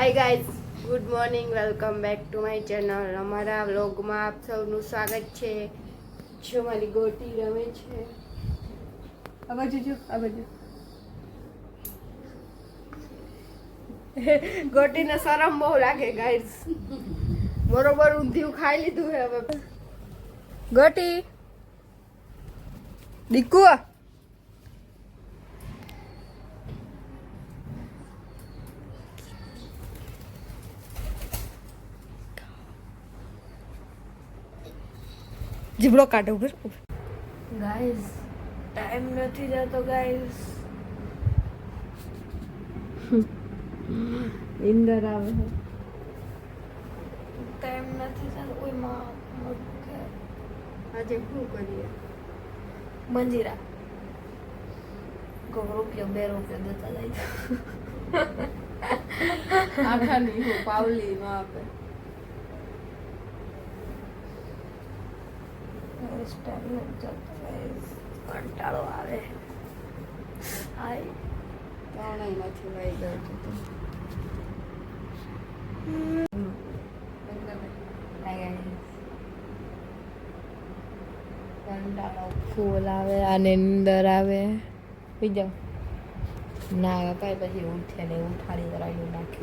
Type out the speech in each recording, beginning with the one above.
Hi guys, good morning, welcome back to my channel. અમારા વ્લોગમાં આપ સૌનું સ્વાગત છે. જો મારી ગોટી રમે છે. આ બાજુ જો, આ બાજુ. ગોટીને શરમ બહુ લાગે ગાઈઝ. બરોબર ઊંધિયું ખાઈ લીધું છે હવે. ગોટી દીકુ જીબડો કાઢો ઉપર. ગાઈઝ ટાઈમ નથી જતો ગાઈઝ. ઇન્દર આવે ટાઈમ નથી જતો. કોઈ માં આજે શું કરીએ? મંજીરા રૂપિયો 2 રૂપિયા દેતા જાય. આખાની હું પાવલી નો આપે. કંટાળો આવે. ત્રણેય નથી લઈ ગયો. ફૂલ આવે અને અંદર આવે. બીજા ના કઈ પછી ઉઠે ને ઉઠાડી કરાવી નાખે.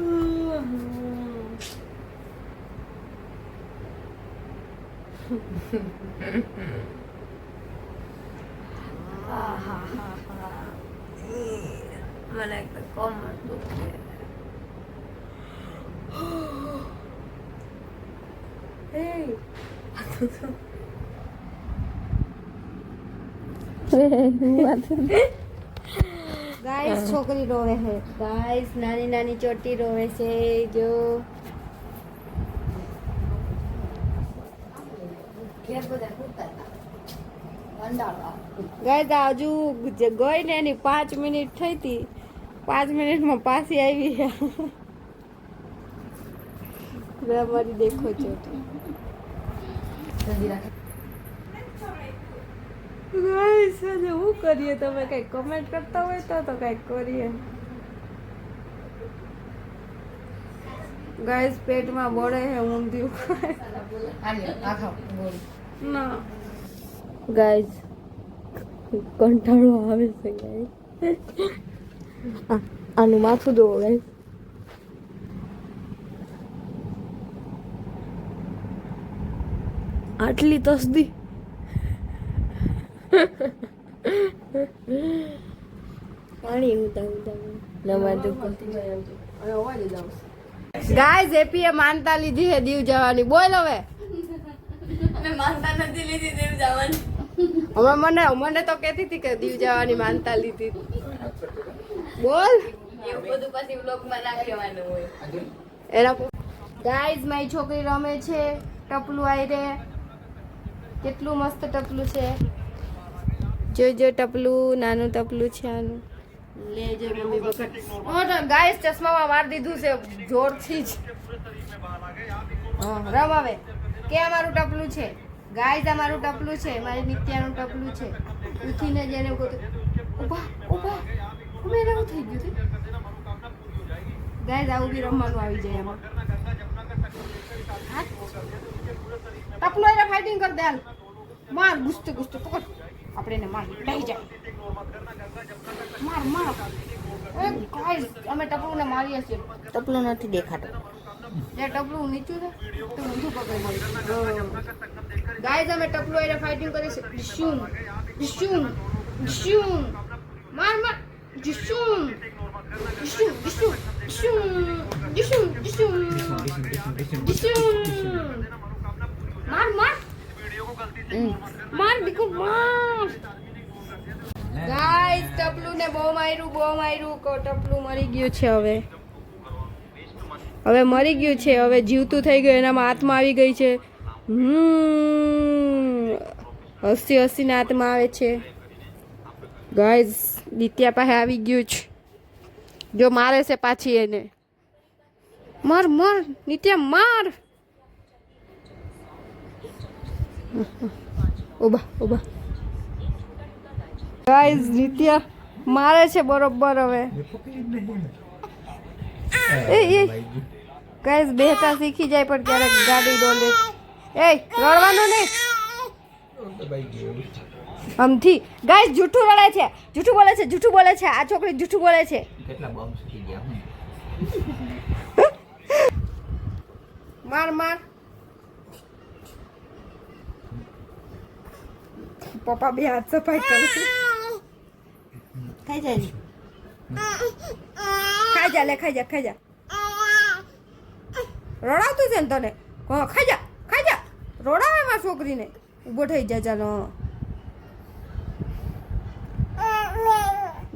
મને કમર દુખે. ગાઈસ છોકરી રોવે છે. ગાઈસ નાની નાની ચોટી રોવે છે. જો ગાઈસ હજુ ગઈ ને એની 5 મિનિટ થઈ હતી. 5 મિનિટમાં પાછી આવી. મારી દેખો છો ગાઈસ આજે શું કરીએ? તમે કઈ કમેન્ટ કરતા હોય તો કઈક કરીએ. ગાઈસ પેટમાં બળે છે ઊંધિયું. ના ગાઈસ કંટાળો આવે છે ગાઈસ. આનું માથું દો ગાઈસ. આટલી તસદી પાણી ગાઈસ એપીએ માનતા લીધી છે દીવ જવાની. બોલ હવે. માનતા નથી લીધી દીવ જવાની. હવે મને તો કહેતી હતી કે દીવ જવાની માનતા લીધી. બોલ. એવું બધું પછી વ્લોગમાં નાખવાનું હોય. એના ગાઈસ મારી છોકરી રમે છે. ટપલું આઈ રે. કેટલું મસ્ત ટપલું છે. જો ટપલું નાનું ટપલું છે આનું. લેજો મમ્મી વખત. ગાઈસ ચશ્મામાં મારી દીધું છે જોરથી જ. રમ આવે કે અમારું ટપલું છે. ગાઈસ અમારું ટપલું છે. મારી નિત્યાનું ટપલું છે. ઉઠીને જેને ઉભા ઉમેરાવું થઈ ગયું છે. ગાઈસ આવું બી રમવાનું આવી જાય એમાં. ટપલું એને ફાઇટિંગ કર દે. હાલ માર ગુસ્તે પકડ. આપણે એને માર લઈ જાય. માર ગાઈસ અમે ટપલુને મારીએ છીએ. ટપલું નથી દેખાતો. જે ટપલું નીચું છે તો ઊંધું પકડી મળી. ગાઈસ અમે ટપલું એને ફાઇટિંગ કરી છે. ડિશુમ માર ડિશુમ માર દીકુ માર. ગાઈસ ટપલું ને બહુ માર્યું. ટપલું મરી ગયું છે. હવે મરી ગયું છે. હવે જીવતું થઈ ગયું. એનામાં આત્મા આવી ગઈ છે. હસી આત્મા આવે છે. ગાઈસ દિત્યા પાસે આવી ગયું છે. જો મારે છે પાછી એને. માર નિત્યા માર. ઉભા ગાઈસ નિત્યા મારે છે બરોબર. હવે એ ગાઈસ બેહતા શીખી જાય પણ ક્યારેક ગાડી ડોલે. એ રડવાનું નહીં આમથી. ગાઈસ જૂઠું રડે છે, જૂઠું બોલે છે, જૂઠું બોલે છે. આ છોકરી જૂઠું બોલે છે. કેટલા બોમ્બ શીખી ગયા. માર માર. પપ્પા બે હાથ સફાઈ કરે છે. ખાઈ જાય ને. ખાઈ જા લે, ખાઈ જા, ખાઈ જા. રડાવતું છે ને તને? ખાઈ જા, ખાઈ જા. રોડાવે માં છોકરીને. ઊભો થઈ જા ચાલો.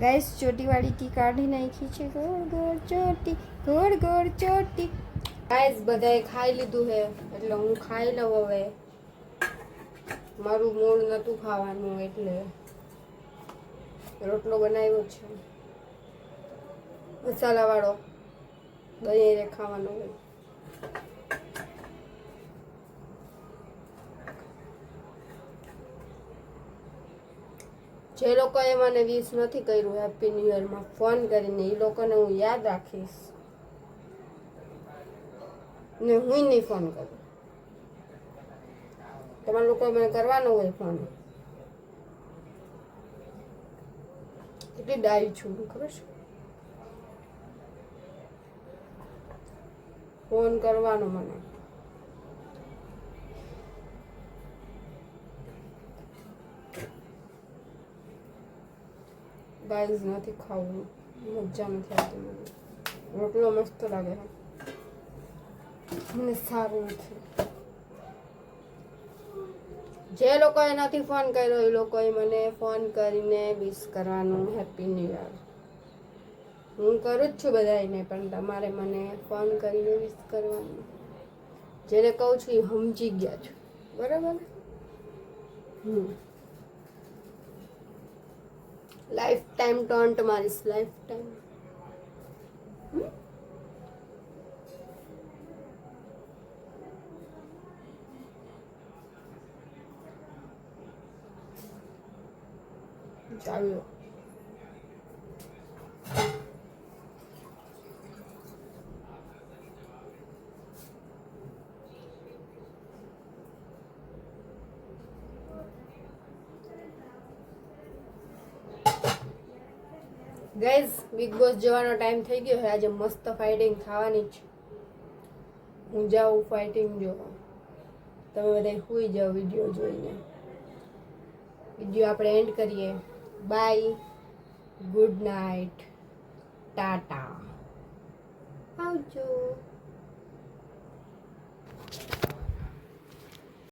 ગાઈસ ચોટીવાળી ટી કાઢી નાખી છે. ગોળ ગોળ ચોટી, ગોળ ગોળ ચોટી. ગાઈસ બધાએ ખાઈ લીધું છે એટલે હું ખાઈ લઉં હવે. મારું મૂળ નતું ખાવાનું એટલે રોટલો બનાવ્યો છે મસાલાવાળો. દહીં ખાવાનો હોય. જે લોકોએ મને વિશ નથી કર્યું હેપી ન્યૂ યરમાં ફોન કરીને, એ લોકોને હું યાદ રાખીશ ને હું નહીં ફોન કરું. તમારા લોકોએ મને કરવાનો હોય ફોન. કેટલી ડાઈ છું ખબર છે. ફોન કરવાનો મને. ગાઈસ નથી ખાવું, મજા નથી આવતી મને. રોટલો મસ્ત લાગે છે મને, સારું નથી. જે લોકોએ નથી ફોન કર્યો એ લોકોએ મને ફોન કરીને વિશ કરવાનું હેપી ન્યૂ યર. હું કરું જ છું બધાને, પણ તમારે મને ફોન કરીને વિશ કરવાનું. જેને કહું છું એ સમજી ગયા છો, બરાબર? લાઈફ ટાઈમ ટોન્ટ મારીશ, લાઈફ ટાઈમ. ચાલો ગાઈઝ બિગ બોસ જવાનો ટાઈમ થઈ ગયો છે. આજે મસ્ત ફાઇટિંગ થવાની છે. હું જાઉં ફાઇટિંગ જોવા. તમે બધા સુઈ જાઓ વિડીયો જોઈને. વિડીયો આપણે એન્ડ કરીએ. બાય, ગુડ નાઇટ, ટાટા, આવજો.